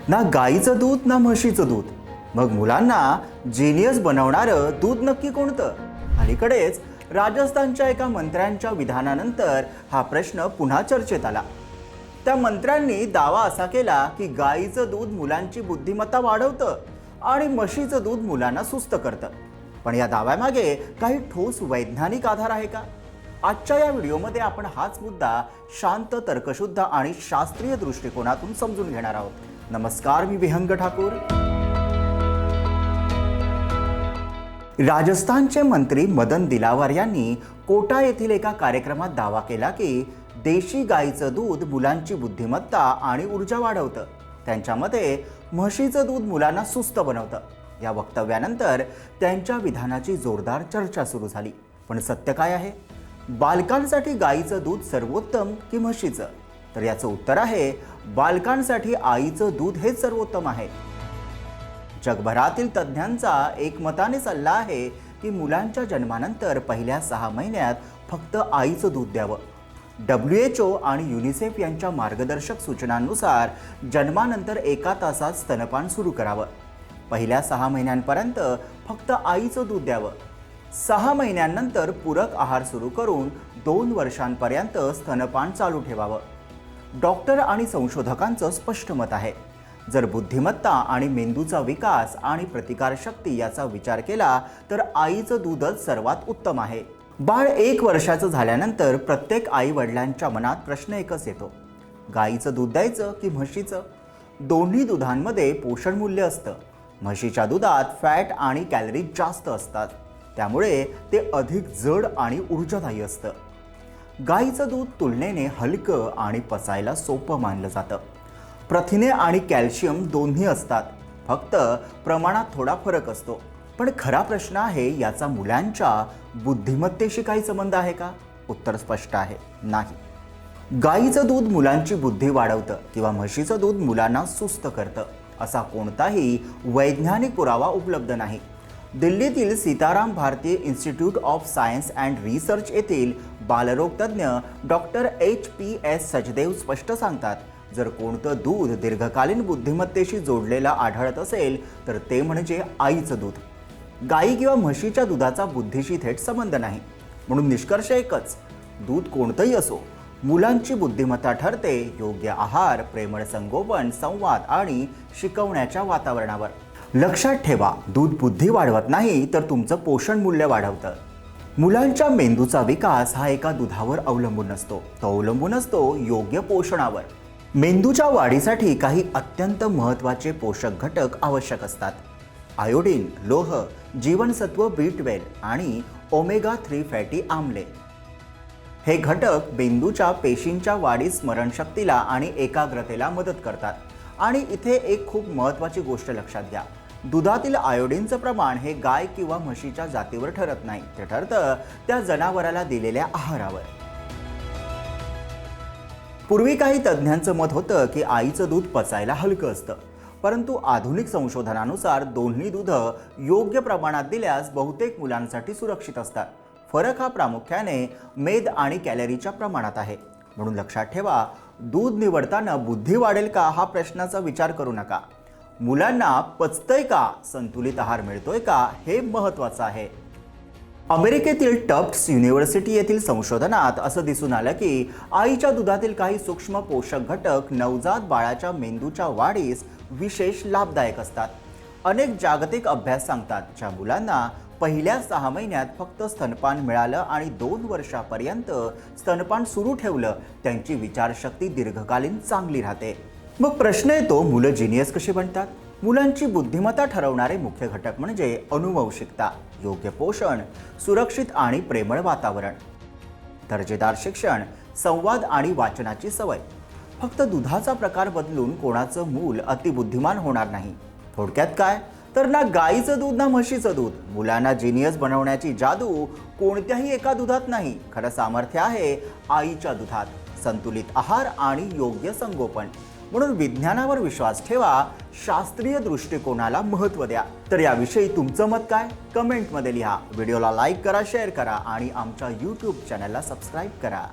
ना गाईचं दूध ना म्हशीचं दूध, मग मुलांना जिनियस बनवणारं दूध नक्की कोणतं? अलीकडेच राजस्थानच्या एका मंत्र्यांच्या विधानानंतर हा प्रश्न पुन्हा चर्चेत आला. त्या मंत्र्यांनी दावा असा केला की गाईचं दूध मुलांची बुद्धिमत्ता वाढवतं आणि म्हशीचं दूध मुलांना सुस्त करतं. पण या दाव्यामागे काही ठोस वैज्ञानिक आधार आहे का? आजच्या या व्हिडिओमध्ये आपण हाच मुद्दा शांत, तर्कशुद्ध आणि शास्त्रीय दृष्टिकोनातून समजून घेणार आहोत. नमस्कार, मी विहंग ठाकूर. राजस्थानचे मंत्री मदन दिलावर यांनी कोटा येथील एका कार्यक्रमात दावा केला की देशी गाईचं दूध मुलांची बुद्धिमत्ता आणि ऊर्जा वाढवतं. त्यांच्या मते म्हशीचं दूध मुलांना सुस्त बनवतं. या वक्तव्यानंतर त्यांच्या विधानाची जोरदार चर्चा सुरू झाली. पण सत्य काय आहे? बालकांसाठी गाईचं दूध सर्वोत्तम की म्हशीचं? तर याचं उत्तर आहे, बालकांसाठी आईचं दूध हेच सर्वोत्तम आहे. जगभरातील तज्ज्ञांचा एकमताने सल्ला आहे की मुलांच्या जन्मानंतर पहिल्या 6 महिन्यात फक्त आईचं दूध द्यावं. WHO आणि युनिसेफ यांच्या मार्गदर्शक सूचनांनुसार जन्मानंतर 1 तासात स्तनपान सुरू करावं. पहिल्या 6 महिन्यांपर्यंत फक्त आईचं दूध द्यावं. 6 महिन्यांनंतर पूरक आहार सुरू करून 2 वर्षांपर्यंत स्तनपान चालू ठेवावं. डॉक्टर आणि संशोधकांचं स्पष्ट मत आहे, जर बुद्धिमत्ता आणि मेंदूचा विकास आणि प्रतिकारशक्ती याचा विचार केला तर आईचं दूधच सर्वात उत्तम आहे. बाळ 1 वर्षाचं झाल्यानंतर प्रत्येक आई वडिलांच्या मनात प्रश्न एकच येतो, गाईचं दूध द्यायचं की म्हशीचं? दोन्ही दुधांमध्ये पोषण मूल्य असतं. म्हशीच्या दुधात फॅट आणि कॅलरीज जास्त असतात, त्यामुळे ते अधिक जड आणि ऊर्जादायी असतं. गाईचं दूध तुलनेने हलकं आणि पचायला सोपं मानलं जातं. प्रथिने आणि कॅल्शियम दोन्ही असतात, फक्त प्रमाणात थोडा फरक असतो. पण खरा प्रश्न आहे, याचा मुलांच्या बुद्धिमत्तेशी काही संबंध आहे का? उत्तर स्पष्ट आहे, नाही. गाईचं दूध मुलांची बुद्धी वाढवतं किंवा म्हशीचं दूध मुलांना सुस्त करतं असा कोणताही वैज्ञानिक पुरावा उपलब्ध नाही. दिल्लीतील सीताराम भारतीय institute of science and research येथील बालरोग तज्ज्ञ डॉक्टर HPS सचदेव स्पष्ट सांगतात, जर कोणतं दूध दीर्घकालीन बुद्धिमत्तेशी जोडलेलं आढळत असेल तर ते म्हणजे आईचं दूध. गाई किंवा म्हशीच्या दुधाचा बुद्धीशी थेट संबंध नाही. म्हणून निष्कर्ष एकच, दूध कोणतंही असो, मुलांची बुद्धिमत्ता ठरते योग्य आहार, प्रेमळ संगोपन, संवाद आणि शिकवण्याच्या वातावरणावर. लक्षात ठेवा, दूध बुद्धी वाढवत नाही तर तुमचं पोषण मूल्य वाढवतं. मुलांच्या मेंदूचा विकास हा एका दुधावर अवलंबून नसतो, तो अवलंबून असतो योग्य पोषणावर. मेंदूच्या वाढीसाठी काही अत्यंत महत्त्वाचे पोषक घटक आवश्यक असतात. आयोडीन, लोह, जीवनसत्व B12 आणि ओमेगा 3 फॅटी आम्ले. हे घटक मेंदूच्या पेशींच्या वाढीस, स्मरणशक्तीला आणि एकाग्रतेला मदत करतात. आणि इथे एक खूप महत्त्वाची गोष्ट लक्षात घ्या, दुधातील आयोडीनचं प्रमाण हे गाय किंवा म्हशीच्या जातीवर ठरत नाही, ते ठरतं त्या जनावराला दिलेल्या आहारावर. पूर्वी काही तज्ज्ञांचं मत होतं की आईचं दूध पचायला हलकं असतं, परंतु आधुनिक संशोधनानुसार दोन्ही दूध योग्य प्रमाणात दिल्यास बहुतेक मुलांसाठी सुरक्षित असतात. फरक हा प्रामुख्याने मेद आणि कॅलरीच्या प्रमाणात आहे. म्हणून लक्षात ठेवा, दूध निवडताना बुद्धी वाढेल का हा प्रश्नाचा विचार करू नका. मुलांना पचतंय का, संतुलित आहार मिळतोय का, हे महत्त्वाचं आहे. अमेरिकेतील टफ्ट्स युनिव्हर्सिटी येथील संशोधनात असं दिसून आलं की आईच्या दुधातील काही सूक्ष्म पोषक घटक नवजात बाळाच्या मेंदूच्या वाढीस विशेष लाभदायक असतात. अनेक जागतिक अभ्यास सांगतात, ज्या मुलांना पहिल्या 6 महिन्यात फक्त स्तनपान मिळालं आणि 2 वर्षापर्यंत स्तनपान सुरू ठेवलं, त्यांची विचारशक्ती दीर्घकालीन चांगली राहते. मग प्रश्न येतो, मुलं जिनियस कशी बनतात? मुलांची बुद्धिमत्ता ठरवणारे मुख्य घटक म्हणजे अनुवंशिकता, योग्य पोषण, सुरक्षित आणि प्रेमळ वातावरण, दर्जेदार शिक्षण, संवाद आणि वाचनाची सवय. फक्त दुधाचा प्रकार बदलून कोणाचं मूल अतिबुद्धिमान होणार नाही. थोडक्यात काय, तर ना गाईचं दूध ना म्हशीचं दूध. मुलांना जिनियस बनवण्याची जादू कोणत्याही एका दुधात नाही. खरं सामर्थ्य आहे आईच्या दुधात, संतुलित आहार आणि योग्य संगोपन. म्हणून विज्ञानावर विश्वास ठेवा, शास्त्रीय दृष्टिकोनाला महत्त्व द्या. तर याविषयी तुमचं मत काय? कमेंटमध्ये लिहा. व्हिडिओला लाईक करा, शेअर करा आणि आमच्या YouTube चॅनलला सबस्क्राईब करा.